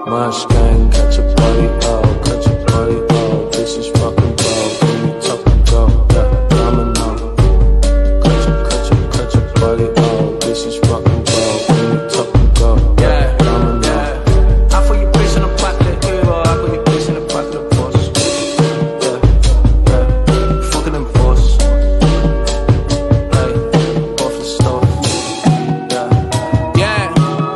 Marsh gang, catch a body, oh, catch a body, oh, this is fucking bro, when you top and go, yeah, domino. Catch a body, oh, this is fucking bro, when you top and go, yeah, domino. I put your bitch in a pocket, I put your bitch in a pocket of boss. Yeah, fucking them boss. Hey, off the stove. Yeah,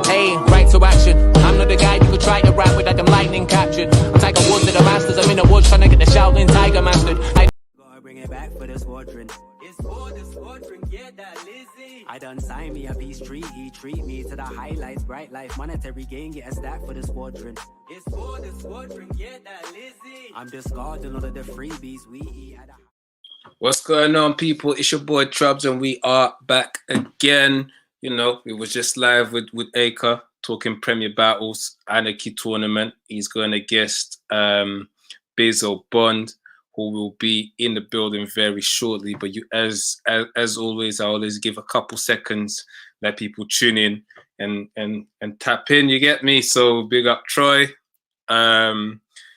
hey, right to action. I'm not the guy you could try to rap with like I'm lightning captured. I'm Tiger Woods to the Masters, I'm in the woods trying to get the shouting Tiger mastered. Gotta bring it back for the squadron. It's for the squadron, yeah, that Lizzie. I done sign me a piece treat, he treat me to the highlights, bright life, monetary gain, get a stack for the squadron. It's for the squadron, yeah, that Lizzie. I'm discarding all of the freebies we eat at a... What's going on, people? It's your boy Trubs, and we are back again. You know, we was just live with Acre talking Premier Battles Anarchy Tournament. He's going to guest Bizzo Bond, who will be in the building very shortly. But you, as always, I always give a couple seconds, let people tune in and tap in. You get me? So big up Troy.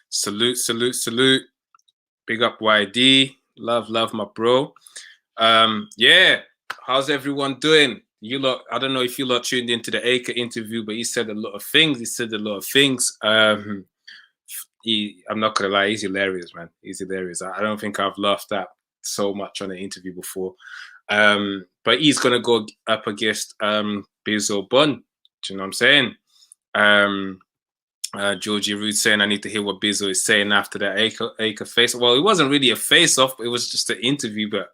Salute. Big up YD. Love my bro. Yeah. How's everyone doing? You lot, I don't know if you lot tuned into the Acre interview, but he said a lot of things. I'm not gonna lie, he's hilarious, man. He's hilarious. I don't think I've laughed at so much on the interview before. But he's gonna go up against Bizzo Bond. Do you know what I'm saying? Georgie Rude saying I need to hear what Bizzo is saying after that Acre face. Well, it wasn't really a face-off, it was just an interview, but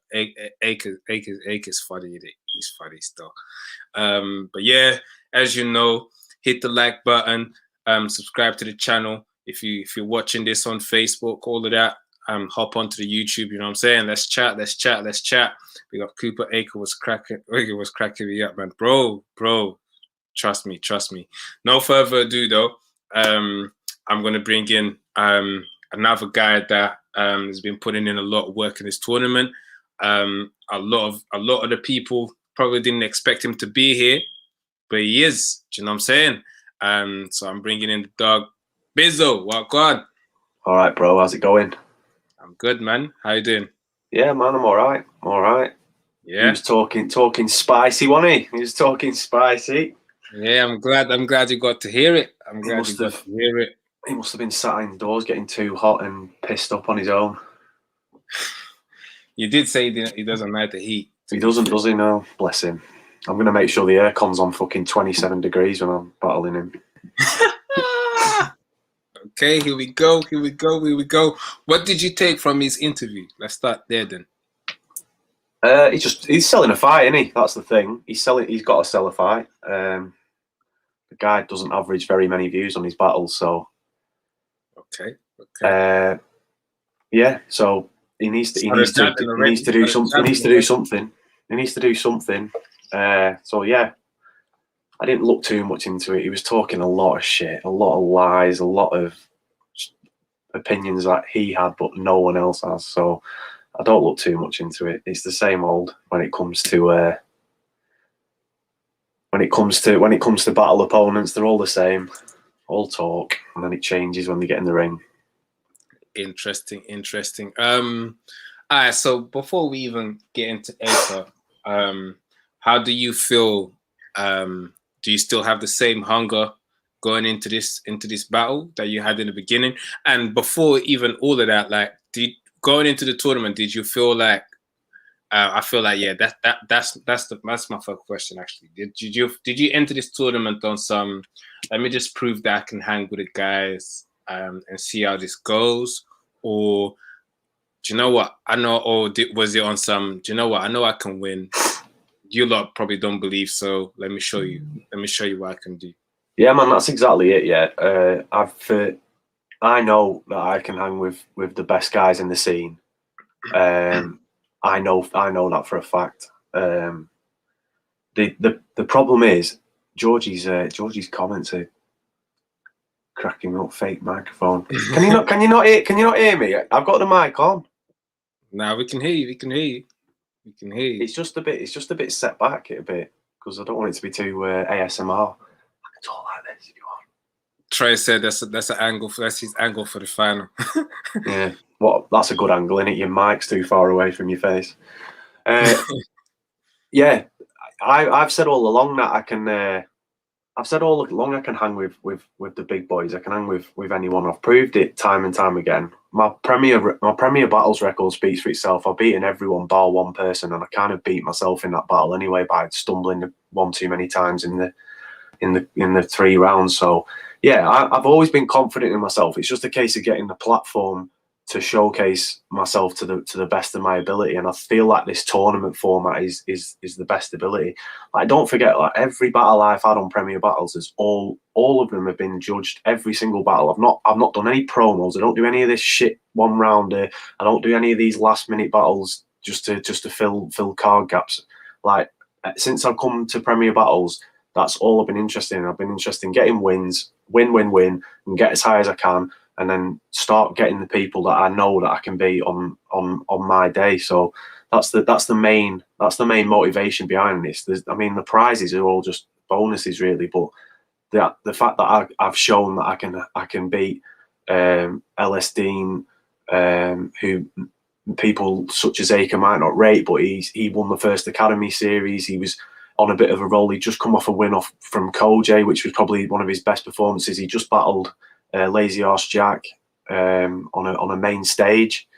Acre's funny. He's funny still. But yeah, as you know, hit the like button, subscribe to the channel. If you're watching this on Facebook, all of that, hop onto the YouTube, you know what I'm saying? Let's chat. We got Cooper. Acre was cracking me up, man. Bro, trust me. No further ado though. I'm gonna bring in another guy that has been putting in a lot of work in this tournament. A lot of the people probably didn't expect him to be here, but he is. Do you know what I'm saying? So I'm bringing in the dog, Bizzo. What on? All right, bro. How's it going? I'm good, man. How you doing? Yeah, man. I'm all right. Yeah. He was talking spicy, wasn't he? He was talking spicy. Yeah, I'm glad you got to hear it. He must have been sat indoors getting too hot and pissed up on his own. You did say he doesn't like the heat. He doesn't, does he? No, bless him. I'm going to make sure the aircon's on fucking 27 degrees when I'm battling him. Okay, here we go. What did you take from his interview? Let's start there then. He's selling a fight, isn't he? That's the thing. He's got to sell a fight. The guy doesn't average very many views on his battles, so okay. Yeah, so he needs to do something. So yeah, I didn't look too much into it. He was talking a lot of shit, a lot of lies, a lot of opinions that he had but no one else has. So I don't look too much into it. It's the same old when it comes to battle opponents. They're all the same, all talk, and then it changes when they get in the ring. Interesting. All right. So before we even get into Acre, how do you feel? Do you still have the same hunger going into this battle that you had in the beginning? And before even all of that, like, going into the tournament, did you feel like? I feel like that's my first question actually. Did you enter this tournament on some? Let me just prove that I can hang with the guys and see how this goes, or do you know what I know? Or was it on some? Do you know what I know? I can win. You lot probably don't believe, so let me show you. Let me show you what I can do. Yeah, man, that's exactly it. Yeah, I know that I can hang with the best guys in the scene. I know that for a fact. The problem is Georgie's comments are cracking up. Fake microphone. Can you not hear me? I've got the mic on. Now we can hear you. It's just a bit set back a bit because I don't want it to be too ASMR. I can talk like this if you want. Trey said that's an angle that's his angle for the final. Yeah, that's a good angle, isn't it? Your mic's too far away from your face. Yeah, I've said all along that I can. I've said all along I can hang with the big boys. I can hang with anyone. I've proved it time and time again. My Premier Battles record speaks for itself. I've beaten everyone bar one person, and I kind of beat myself in that battle anyway by stumbling one too many times in the 3 rounds. So yeah, I've always been confident in myself. It's just a case of getting the platform to showcase myself to the best of my ability, and I feel like this tournament format is the best ability. Like, don't forget, like, every battle I've had on Premier Battles is all of them have been judged. Every single battle. I've not done any promos. I don't do any of this shit one rounder. I don't do any of these last minute battles just to fill card gaps. Like, since I've come to Premier Battles, that's all I've been interested in. I've been interested in getting wins, win, and get as high as I can, and then start getting the people that I know that I can beat on my day. So that's the main motivation behind this. I mean, the prizes are all just bonuses, really, but the fact that I've shown that I can beat LS Dean, who people such as Acre might not rate, but he won the first Academy series. He was on a bit of a roll. He'd just come off a win from Koj, which was probably one of his best performances. He just battled Lazy Arse Jack on a main stage.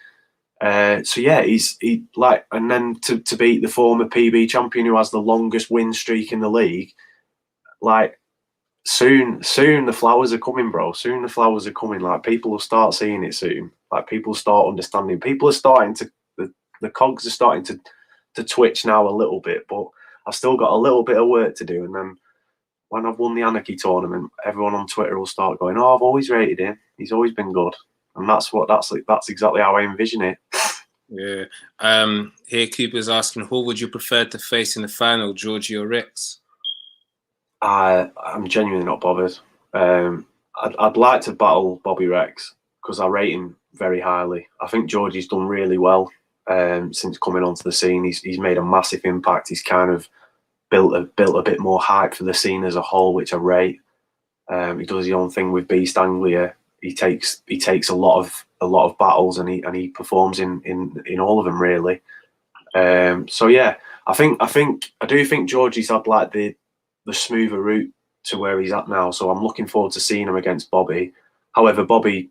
So yeah, he like, and then to beat the former PB champion who has the longest win streak in the league. Like, soon the flowers are coming, bro. Soon the flowers are coming. Like, people will start seeing it soon. Like, people start understanding. People are starting to the cogs are starting to twitch now a little bit, but I've still got a little bit of work to do. And then when I've won the Anarchy tournament, everyone on Twitter will start going, "Oh, I've always rated him. He's always been good." And that's exactly how I envision it. Yeah. Here, Cooper's asking, who would you prefer to face in the final, Georgie or Rex? I'm genuinely not bothered. I'd like to battle Bobby Rex because I rate him very highly. I think Georgie's done really well since coming onto the scene. He's made a massive impact. He's kind of built a bit more hype for the scene as a whole, which I rate. He does his own thing with Beast Anglia. He takes a lot of battles, and he performs in all of them, really. So yeah, I do think Georgie's had like the smoother route to where he's at now. So I'm looking forward to seeing him against Bobby. However, Bobby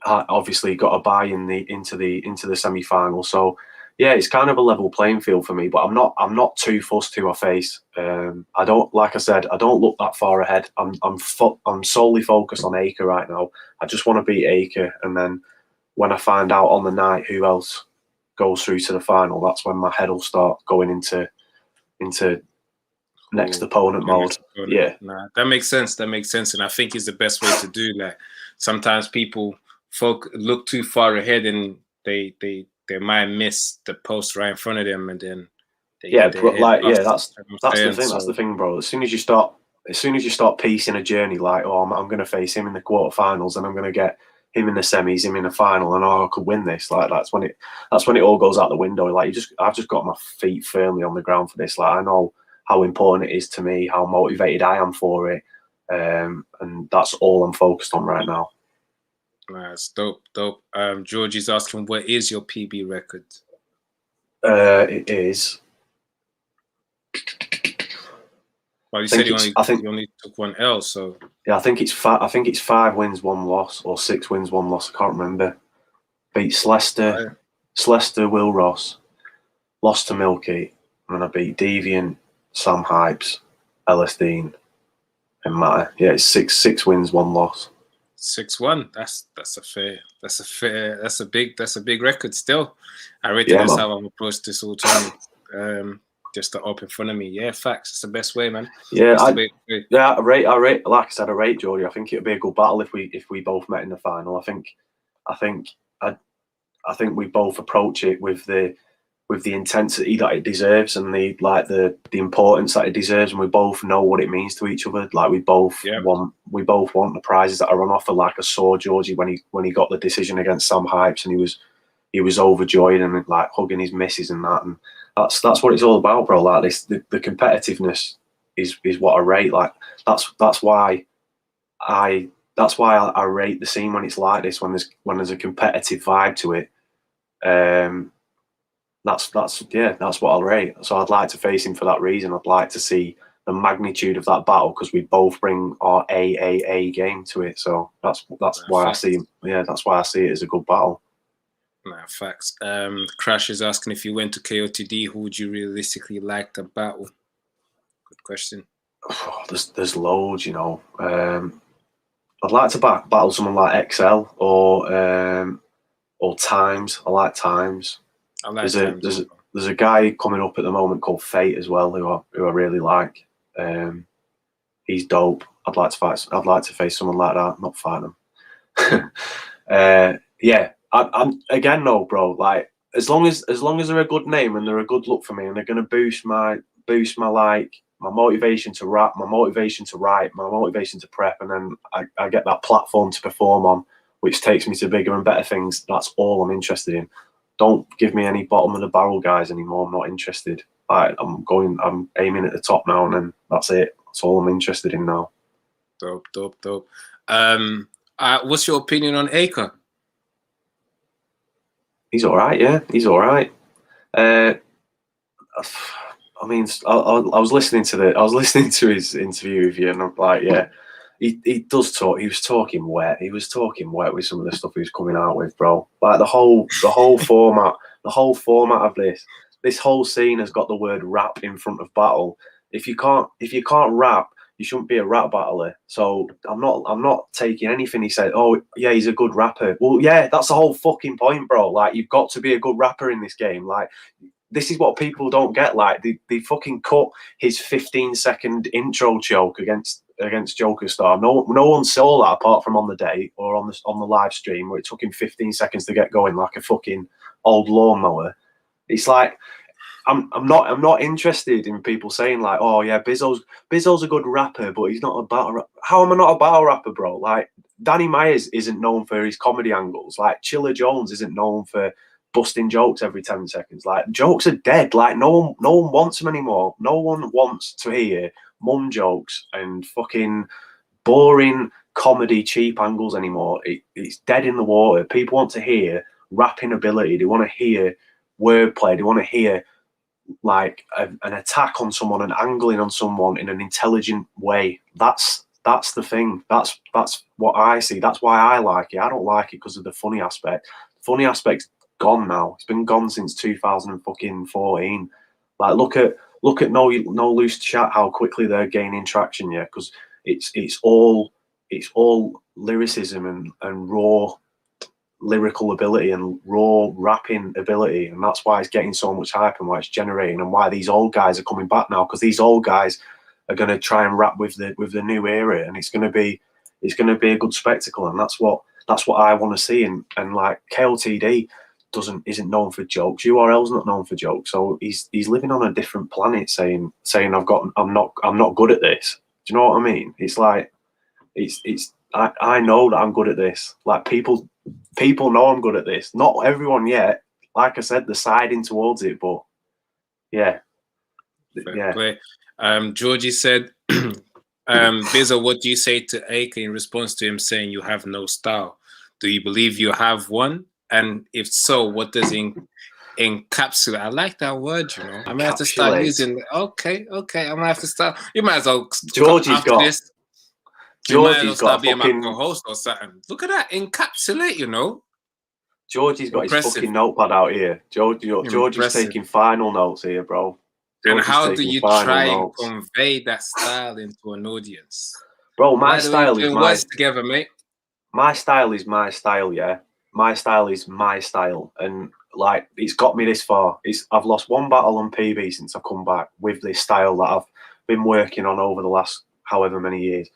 obviously got a bye into the semi-final. So yeah, it's kind of a level playing field for me, but I'm not too fussed who I face. I don't, like I said, I don't look that far ahead. I'm solely focused on Acre right now. I just want to beat Acre, and then when I find out on the night who else goes through to the final, that's when my head will start going into next opponent mode. Yeah, nah, that makes sense. And I think it's the best way to do that. Sometimes people look too far ahead, and they might miss the post right in front of them, and then that's the thing. That's the thing, bro. As soon as you start piecing a journey, like, oh, I'm going to face him in the quarterfinals, and I'm going to get him in the semis, him in the final, and I could win this. Like, that's when it all goes out the window. Like, I've just got my feet firmly on the ground for this. Like, I know how important it is to me, how motivated I am for it, and that's all I'm focused on right now. That's dope. Georgie's asking, what is your PB record? It is. Well, you said you only took one L, so yeah, I think it's 5 wins, 1 loss, or 6 wins, 1 loss. I can't remember. Beat Slester, Will Ross, lost to Milky, and I beat Deviant, Sam Hypes, LS Dean, and Matter. Yeah, it's 6 wins, 1 loss. 6-1. That's a big record still. I rate that's how I'm approached this whole tournament. Just to up in front of me. Yeah, facts. It's the best way, man. Yeah, I rate. Like I said, I rate Geordie. I think it would be a good battle if we both met in the final. I think we both approach it with the intensity that it deserves, and the importance that it deserves, and we both know what it means to each other. Like, we both want the prizes that are on offer. Like, I saw Georgie when he got the decision against Sam Hypes, and he was overjoyed and like hugging his missus and that, and that's what it's all about, bro. Like, the competitiveness is what I rate. Like, that's why that's why I rate the scene when it's like this, when there's a competitive vibe to it. That's what I'll rate. So I'd like to face him for that reason. I'd like to see the magnitude of that battle, because we both bring our AAA game to it. So that's why I see him. Yeah, that's why I see it as a good battle. Nah, facts. Crash is asking, if you went to KOTD, who would you realistically like to battle? Good question. Oh, there's loads, you know. I'd like to battle someone like XL or Times. I like Times. I like Times. There's a guy coming up at the moment called Fate as well, who I really like. He's dope. I'd like to face someone like that, not fight them. Yeah. I'm again, no, bro. Like, as long as they're a good name and they're a good look for me, and they're gonna boost my like my motivation to rap, my motivation to write, my motivation to prep, and then I get that platform to perform on, which takes me to bigger and better things. That's all I'm interested in. Don't give me any bottom of the barrel guys anymore. I'm not interested. I'm aiming at the top now, and then that's it. That's all I'm interested in now. Dope. What's your opinion on Acre? He's all right, yeah. He's all right. I mean, I was listening to his interview with you, and I'm like, yeah, he does talk. He was talking wet. He was talking wet with some of the stuff he was coming out with, bro. Like the whole format, of this whole scene has got the word rap in front of battle. If you can't rap, you shouldn't be a rap battler. So I'm not taking anything he said. Oh yeah, he's a good rapper. Well, yeah, that's the whole fucking point, bro. Like, you've got to be a good rapper in this game. Like, this is what people don't get. Like, they fucking cut his 15-second intro joke against Joker Star. No one saw that apart from on the day or on the live stream, where it took him 15 seconds to get going like a fucking old lawnmower. It's like, I'm not interested in people saying like, oh yeah, Bizzo's a good rapper, but he's not a battle rapper. How am I not a battle rapper, bro? Like, Danny Myers isn't known for his comedy angles. Like, Chiller Jones isn't known for busting jokes every 10 seconds. Like, jokes are dead. Like, no one wants them anymore. No one wants to hear mum jokes and fucking boring comedy cheap angles anymore. It's dead in the water. People want to hear rapping ability. They want to hear wordplay. They want to hear like an attack on someone, and angling on someone in an intelligent way. That's the thing. That's what I see. That's why I like it. I don't like it because of the funny aspect. The funny aspect's gone now. It's been gone since 2014. Like, look at No Loose Chat, how quickly they're gaining traction. Yeah, because it's all lyricism and raw lyrical ability and raw rapping ability, and that's why it's getting so much hype and why it's generating, and why these old guys are coming back now, because these old guys are going to try and rap with the new era, and it's going to be a good spectacle, and that's what I want to see. And like, KOTD isn't known for jokes. URL's not known for jokes, so he's living on a different planet, saying I'm not good at this. Do you know what I mean? It's like, I know that I'm good at this. Like, people know I'm good at this. Not everyone yet. Like I said, they're siding towards it, but yeah. Play. Georgie said, Bizzo, what do you say to Acre in response to him saying you have no style? Do you believe you have one? And if so, what does encapsulate? I like that word, you know. I might have to start using. Okay. I might have to start. You might as well. Georgie's got being my co-host or something. Look at that, encapsulate. You know. Georgie's got his fucking notepad out here. Georgie's taking final notes here, bro. And how do you try and convey that style into an audience, bro? My style is words together, mate. My style is my style, yeah. My style is my style, and like, it's got me this far. I've lost one battle on PB since I've come back with this style that I've been working on over the last however many years.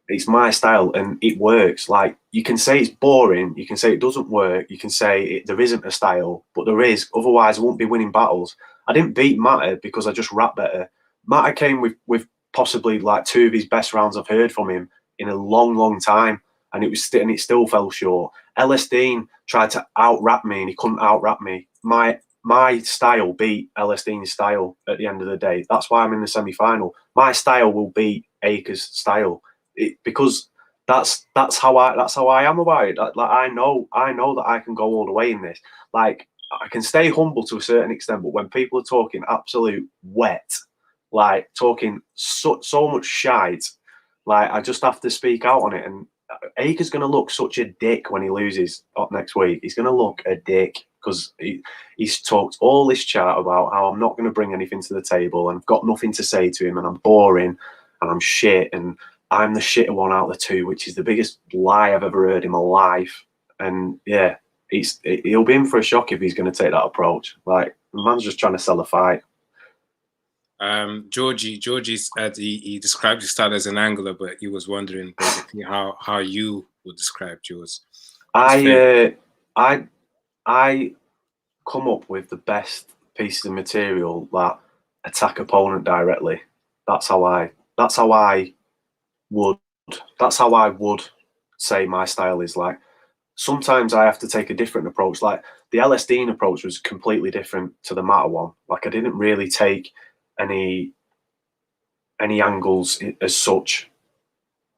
It's my style, and it works. Like, you can say it's boring, you can say it doesn't work, you can say there isn't a style, but there is. Otherwise, I won't be winning battles. I didn't beat Matter because I just rap better. Matter came with possibly like 2 of his best rounds I've heard from him in a long time, and it still fell short. LS Dean tried to out-rap me, and he couldn't out-rap me. My style beat LS Dean's style at the end of the day. That's why I'm in the semi-final. My style will beat Acre's style. Because that's how I am about it. Like I know that I can go all the way in this. Like I can stay humble to a certain extent, but when people are talking absolute wet, like talking so much shite, like I just have to speak out on it. And Acre's going to look such a dick when he loses up next week. He's going to look a dick because he's talked all this chat about how I'm not going to bring anything to the table and I've got nothing to say to him and I'm boring and I'm shit and I'm the shitter one out of the two, which is the biggest lie I've ever heard in my life. And yeah, he'll be in for a shock if he's going to take that approach. Like, the man's just trying to sell a fight. Georgie said he described his style as an angler, but he was wondering basically how you would describe yours. I come up with the best pieces of material that attack opponent directly. That's how I would say my style is. Like, sometimes I have to take a different approach. Like the LS Dean approach was completely different to the Matter one. Like I didn't really take any angles as such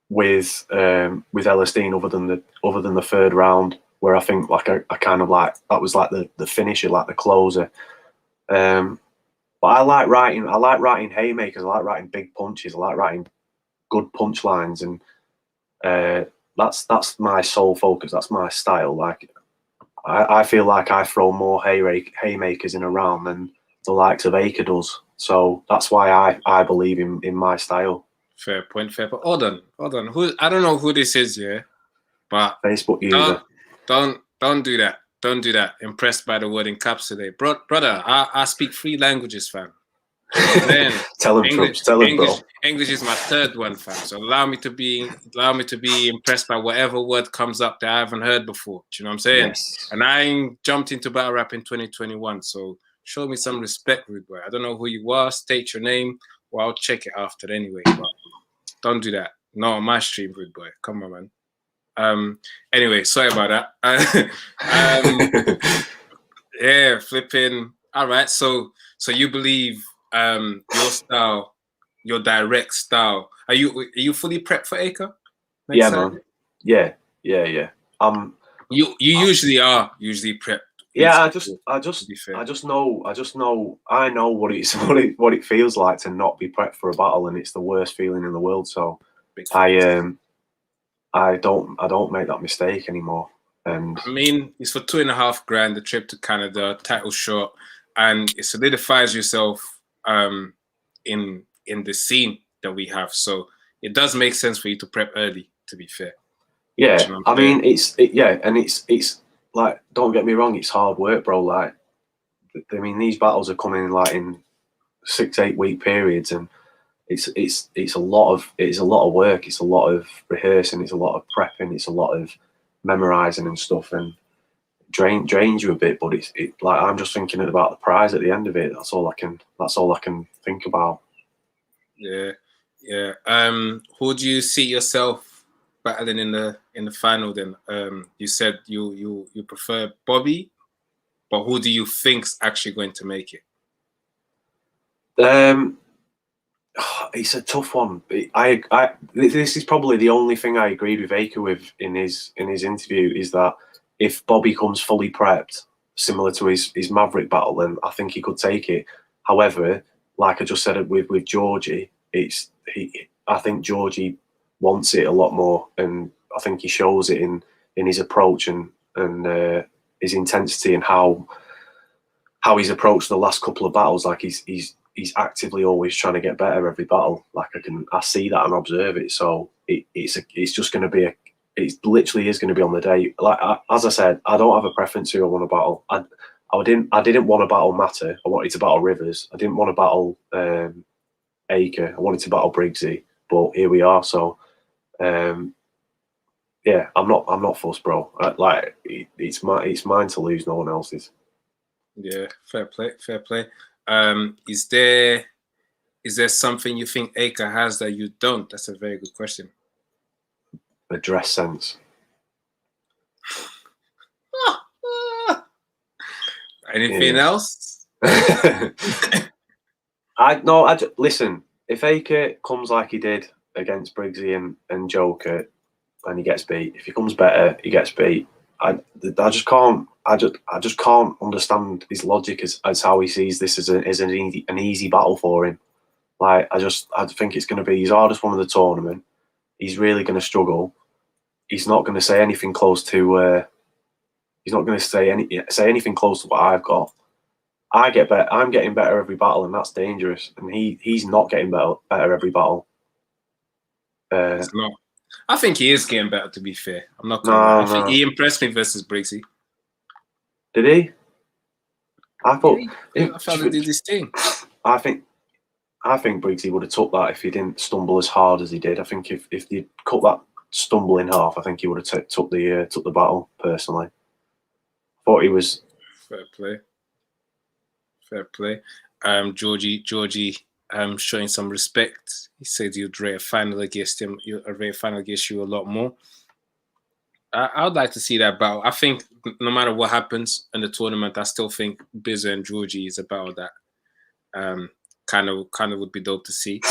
with LS Dean other than the third round, where I think like I kind of like that was like the finisher, like the closer. But I like writing haymakers. I like writing big punches. I like writing good punchlines, and that's my sole focus. That's my style. Like I feel like I throw more haymakers in a round than the likes of Acre does. So that's why I believe in my style. Fair point. Hold on. I don't know who this is, yeah, but Facebook user. Don't do that. Don't do that. Impressed by the word encapsulate, brother. I speak 3 languages, fam. Then Tell him, English, tell him, bro. English is my 3rd one, fam. So allow me to be impressed by whatever word comes up that I haven't heard before. Do you know what I'm saying? Yes. And I jumped into battle rap in 2021, so show me some respect, rude boy. I don't know who you are. State your name, or I'll check it after anyway. But don't do that. No, on my stream, rude boy. Come on, man. Anyway, sorry about that. Yeah, flipping. All right. So you believe your style, your direct style. Are you fully prepped for Acre? Yeah, man. Yeah. You usually are prepped. Yeah, I know what it feels like to not be prepped for a battle, and it's the worst feeling in the world. So I don't make that mistake anymore. And I mean, it's for $2.5 grand, the trip to Canada, title shot, and it solidifies yourself in the scene that we have. So it does make sense for you to prep early, to be fair. Yeah, You know what I I'm mean, saying? it's like, don't get me wrong, it's hard work, bro. Like, I mean, these battles are coming like in 6-8 week periods, and it's a lot of work. It's a lot of rehearsing. It's a lot of prepping. It's a lot of memorizing and stuff, and drains you a bit. But it's like I'm just thinking about the prize at the end of it. That's all I can think about. Yeah. Who do you see yourself battling in the final? Then you said you prefer Bobby, but who do you think's actually going to make it? It's a tough one. This is probably the only thing I agreed with Acre with in his interview, is that if Bobby comes fully prepped, similar to his Maverick battle, then I think he could take it. However, like I just said with Georgie, I think Georgie wants it a lot more, and I think he shows it in his approach and his intensity and how he's approached the last couple of battles. Like he's actively always trying to get better every battle. Like I see that and observe it. So it's just going to be it literally is going to be on the day. Like as I said, I don't have a preference who I want to battle. I didn't want to battle Matter. I wanted to battle Rivers. I didn't want to battle Acre. I wanted to battle Briggsy. But here we are. So yeah, I'm not fussed, bro. Like it's mine to lose, no one else's. Yeah, fair play. Is there something you think Acre has that you don't? That's a very good question. A dress sense. Anything else? Listen, if Acre comes like he did against Briggsy and Joker, and he gets beat. If he comes better, he gets beat. I just can't understand his logic as how he sees this as an easy battle for him. Like I think it's going to be his hardest one of the tournament. He's really going to struggle. He's not going to say anything close to. He's not going to say anything close to what I've got. I'm getting better every battle, and that's dangerous. And he's not getting better every battle. It's not. I think he is getting better. To be fair, I'm not gonna lie. I think he impressed me versus Briggsy. Did he? I thought. I thought he did this thing. I think Briggsy would have took that if he didn't stumble as hard as he did. I think if he cut that stumble in half, I think he would have took the battle personally. Thought he was fair play. Georgie, showing some respect. He said you'd rate a final against him. You'd rate a final against you a lot more. I would like to see that battle. I think no matter what happens in the tournament, I still think Bizzo and Georgie is a battle that kind of would be dope to see.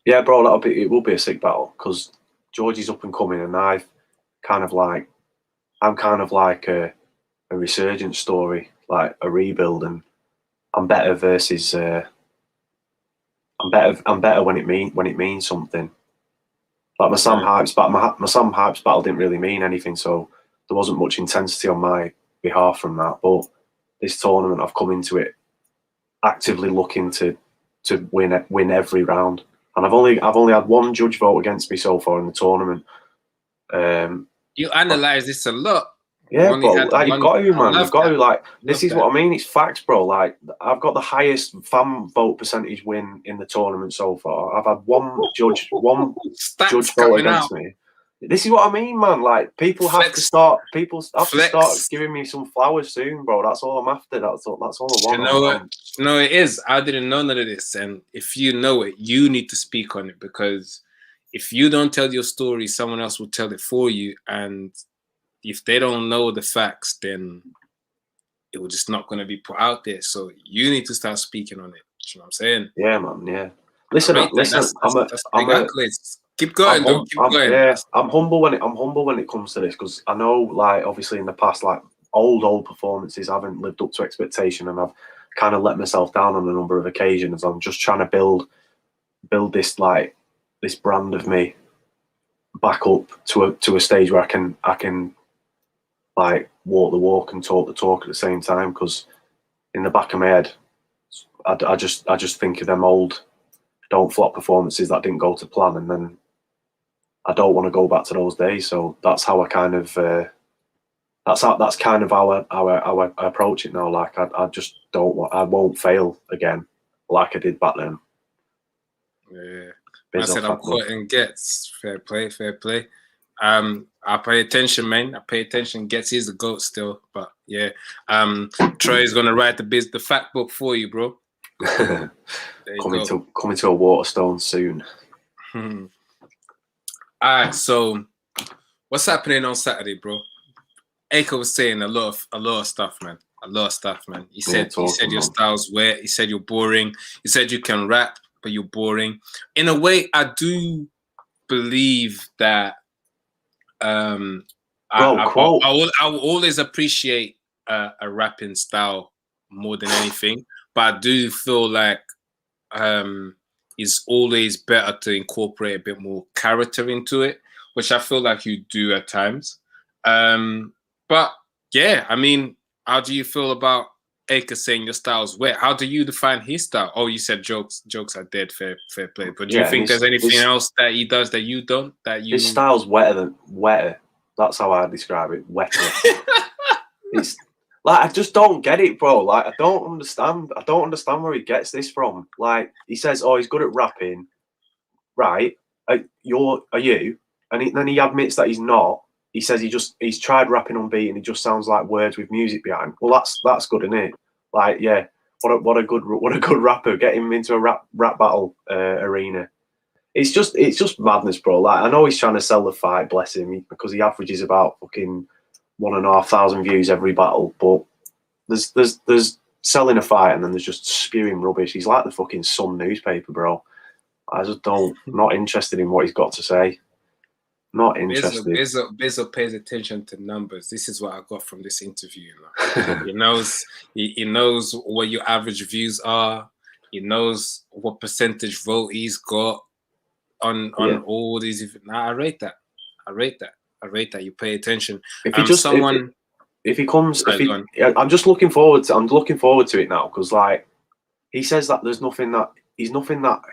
Yeah, bro, it will be a sick battle because Georgie's up and coming, and I'm kind of like a resurgence story, like a rebuild, and I'm better versus. I'm better when it means something. Like my Sam Hypes battle didn't really mean anything, so there wasn't much intensity on my behalf from that. But this tournament, I've come into it actively looking to win every round, and I've only had one judge vote against me so far in the tournament. You analyze this a lot. Yeah, bro. Like, you've got to, man. You've got to, like, this is what I mean. It's facts, bro. Like, I've got the highest fan vote percentage win in the tournament so far. I've had one judge vote against me. This is what I mean, man. Like, people have to start giving me some flowers soon, bro. That's all I'm after. That's all I want. You know what? No, it is. I didn't know none of this. And if you know it, you need to speak on it, because if you don't tell your story, someone else will tell it for you. And if they don't know the facts, then it will just not going to be put out there. So you need to start speaking on it. You know what I'm saying? Yeah, man. Yeah. Listen. Keep going. Keep going. Yeah, I'm humble when it comes to this, because I know, like, obviously in the past, like old performances, I haven't lived up to expectation, and I've kind of let myself down on a number of occasions. I'm just trying to build this, like, this brand of me back up to a stage where I can like walk the walk and talk the talk at the same time, because in the back of my head I just think of them old don't flop performances that didn't go to plan, and then I don't want to go back to those days. So that's how I kind of that's kind of how I approach it now. Like I just I won't fail again like I did back then. Yeah, I said I'm caught in gets. Fair play. I pay attention, man. I pay attention. Gets is the GOAT still, but yeah. Troy's gonna write the fact book for you, bro. Coming to a Waterstone soon. All right, so what's happening on Saturday, bro? Acre was saying a lot of stuff, man. He said your style's wet. He said you're boring. He said you can rap, but you're boring. In a way, I do believe that. I will always appreciate a rapping style more than anything, but I do feel like it's always better to incorporate a bit more character into it, which I feel like you do at times. But yeah, I mean, how do you feel about Acre saying your style's wet? How do you define his style? Oh, you said jokes are dead. Fair play. But do you think there's anything else that he does that you don't? His style's wetter. That's how I describe it. Wetter. It's like, I just don't get it, bro. Like, I don't understand where he gets this from. Like, he says, "Oh, he's good at rapping." Right? Are you? And then he admits that he's not. He says he's tried rapping on beat and it just sounds like words with music behind. Well, that's good, isn't it? Like, yeah, what a good rapper. Get him into a rap battle arena. It's just madness, bro. Like, I know he's trying to sell the fight, bless him, because he averages about fucking 1,500 views every battle. But there's selling a fight and then there's just spewing rubbish. He's like the fucking Sun newspaper, bro. I just not interested in what he's got to say. Not Bizzo, interested. Bizzo pays attention to numbers. This is what I got from this interview. You know? He knows he knows what your average views are. He knows what percentage vote he's got on all these. Nah, I rate that. I rate that. You pay attention. If he just if he comes, I'm just looking forward to it now, because like he says that there's nothing that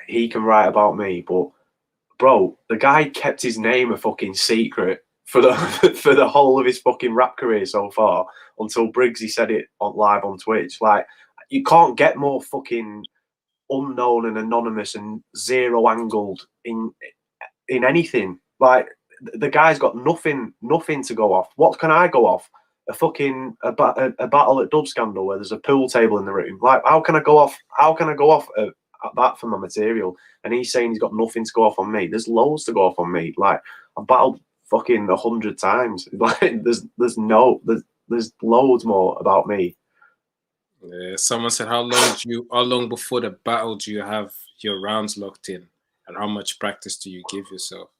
he can write about me, but bro, the guy kept his name a fucking secret for the for the whole of his fucking rap career so far, until Briggsy said it live on Twitch. Like, you can't get more fucking unknown and anonymous and zero angled in anything. Like, the guy's got nothing to go off. What can I go off? A fucking a battle at Dub Scandal where there's a pool table in the room. Like, how can I go off that for my material? And he's saying he's got nothing to go off on me. There's loads to go off on me. Like, I've battled fucking 100 times. Like, there's loads more about me. Yeah, someone said, how long before the battle do you have your rounds locked in, and how much practice do you give yourself?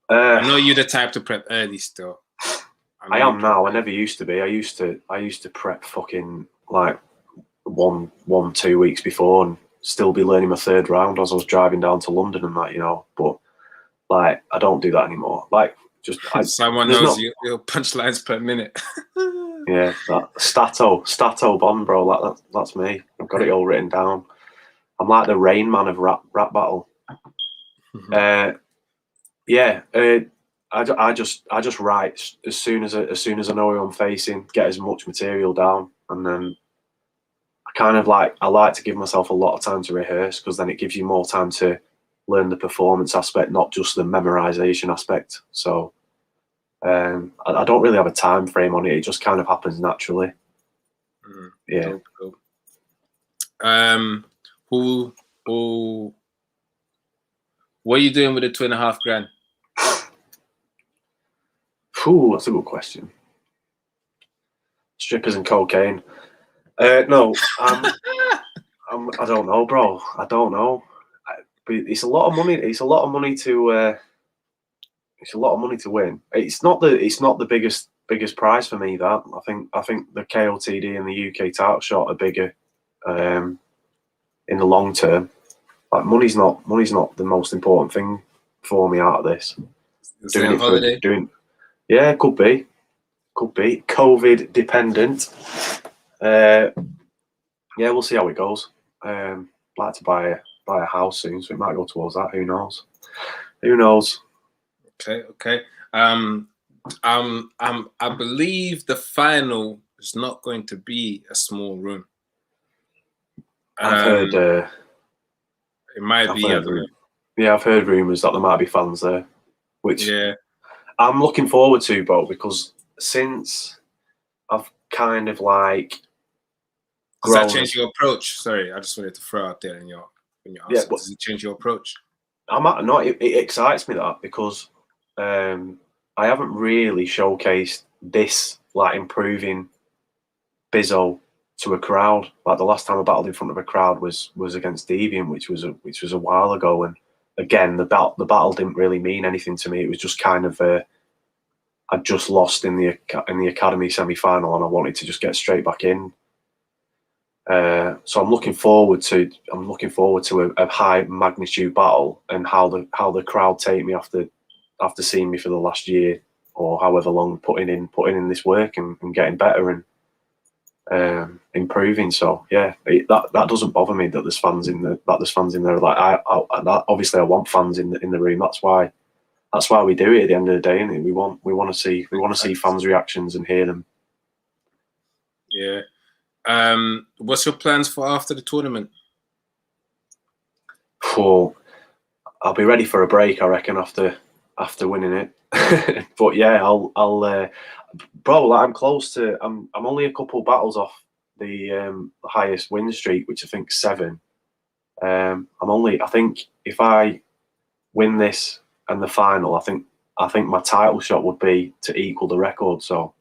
I know you're the type to prep early still. I am now. I never used to be. I used to prep fucking like 2 weeks before and still be learning my third round as I was driving down to London and that, you know. But like, I don't do that anymore. Like, just someone knows your punchlines per minute. Yeah, that Stato Bond, bro. That's me. I've got it all written down. I'm like the Rain Man of rap battle. Mm-hmm. I just write as soon as I know who I'm facing, get as much material down, and then I like to give myself a lot of time to rehearse, because then it gives you more time to learn the performance aspect, not just the memorization aspect. So I don't really have a time frame on it. It just kind of happens naturally. Yeah. Cool. What are you doing with the $2,500? Ooh, that's a good question. Strippers and cocaine. No, I don't know, bro. I don't know. But it's a lot of money. It's a lot of money to. It's a lot of money to win. It's not the biggest prize for me. That I think the KOTD and the UK title shot are bigger in the long term. Like, money's not the most important thing for me out of this. Doing it for yeah, could be COVID dependent. Yeah, we'll see how it goes. Like to buy a house soon, so it might go towards that. Who knows? Okay. I believe the final is not going to be a small room. I've heard. It might be. I don't know. Yeah, I've heard rumours that there might be fans there, which I'm looking forward to, bro, because since I've kind of like. Does that change your approach? Sorry, I just wanted to throw out there in your answer. Yeah, does it change your approach? It excites me, that, because I haven't really showcased this, like, improving Bizzo to a crowd. Like, the last time I battled in front of a crowd was against Deviant, which was a while ago. And again, the battle didn't really mean anything to me. It was just kind of I just lost in the academy semi-final, and I wanted to just get straight back in. So I'm looking forward to a high magnitude battle, and how the crowd take me after seeing me for the last year or however long, putting in this work and getting better and improving. So yeah, that doesn't bother me that there's fans in there. Like, I obviously I want fans in the room. That's why we do it at the end of the day, and we want to see fans' reactions and hear them. Yeah. What's your plans for after the tournament? Well, I'll be ready for a break, I reckon, after winning it. But yeah, I'll bro, like, I'm close to. I'm only a couple battles off the highest win streak, which I think 7. I think if I win this and the final, I think my title shot would be to equal the record. So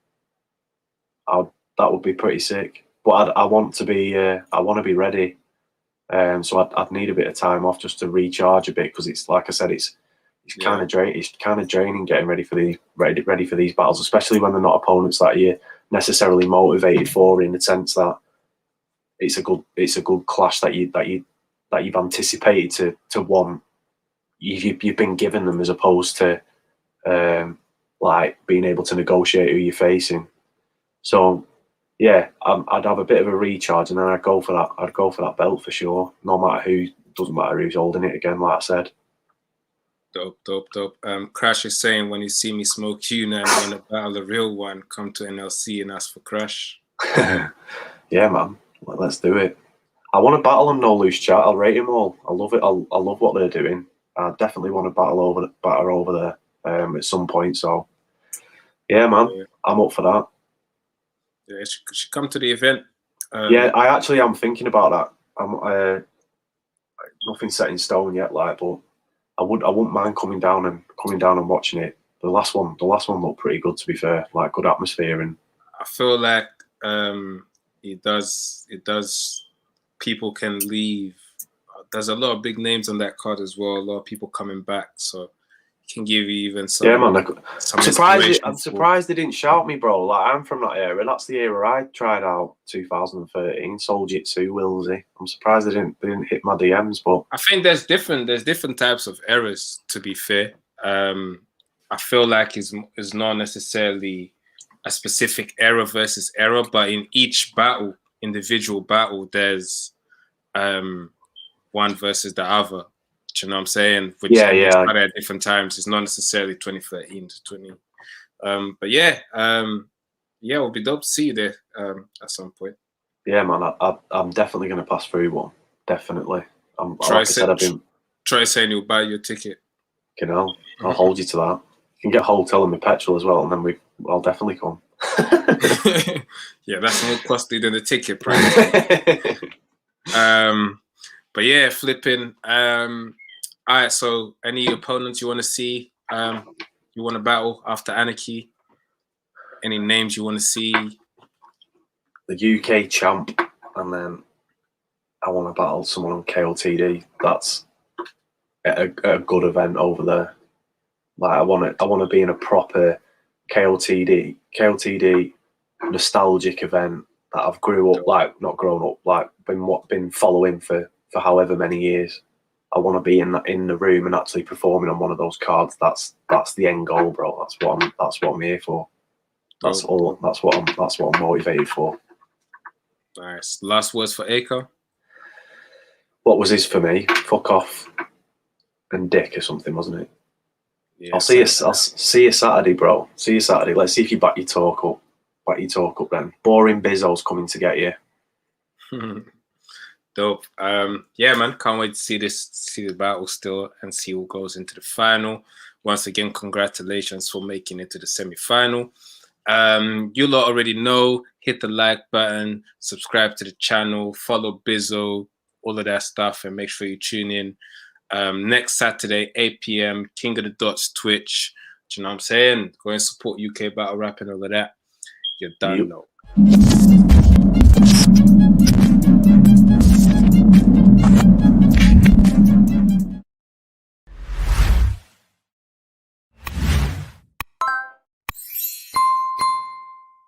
that would be pretty sick. But I want to be ready. So I'd need a bit of time off just to recharge a bit, because it's, like I said, it's It's kind of draining getting ready for these battles, especially when they're not opponents that you're necessarily motivated for, in the sense that it's a good clash that you've anticipated to want. You've been given them, as opposed to like being able to negotiate who you're facing. So yeah, I'd have a bit of a recharge, and then I'd go for that belt for sure. No matter who, doesn't matter who's holding it again. Like I said. Dope. Crash is saying, when you see me smoke you now in a battle, the real one, come to NLC and ask for Crash. Yeah, man. Let's do it. I want to battle on No Loose Chat. I'll rate them all. I love it. I love what they're doing. I definitely want to battle over there at some point. So yeah, man, yeah. I'm up for that. Yeah, should come to the event. Yeah, I actually am thinking about that. I'm nothing set in stone yet, like, but I wouldn't mind coming down and watching it. The last one looked pretty good, to be fair. Like, good atmosphere, and I feel like it does. People can leave. There's a lot of big names on that card as well. A lot of people coming back, so it can give you even some. Yeah, man. I'm surprised they didn't shout me, bro. Like, I'm from that era. That's the era I tried out. 2013, Soul Jitsu, Willsey. I'm surprised they didn't hit my DMs, but I think there's different types of eras. To be fair, I feel like it's not necessarily a specific era versus era, but in each battle, individual battle, there's one versus the other. Do you know what I'm saying? Which started at different times. It's not necessarily 2013 to 20. But yeah, it would be dope to see you there at some point. Yeah, man, I'm definitely going to pass through one. Definitely. Try saying you'll buy your ticket. You know, I'll hold you to that. You can get hotel and my petrol as well, and then I'll definitely come. Yeah, that's more costly than the ticket price. But yeah, flipping. All right, so any opponents you want to see? You want to battle after Anarchy? Any names you want to see? The UK champ, and then I want to battle someone on KOTD. That's a good event over there. Like, I want to be in a proper KOTD nostalgic event that I've been following for however many years. I want to be in the room and actually performing on one of those cards. That's the end goal, bro. That's what I'm here for. That's what I'm motivated for. Nice. Last words for Acre. What was his for me? Fuck off and dick or something, wasn't it? Yeah, I'll see you Saturday, bro. See you Saturday. Let's see if you back your talk up then. Boring Bizzo's coming to get you. Dope. Yeah, man. Can't wait to see the battle still and see who goes into the final. Once again, congratulations for making it to the semi-final. You lot already know, hit the like button, subscribe to the channel, follow Bizzo, all of that stuff, and make sure you tune in next Saturday, 8 p.m, King of the Dots Twitch. Do you know what I'm saying? Go and support UK battle rap and all of that. You're done, though.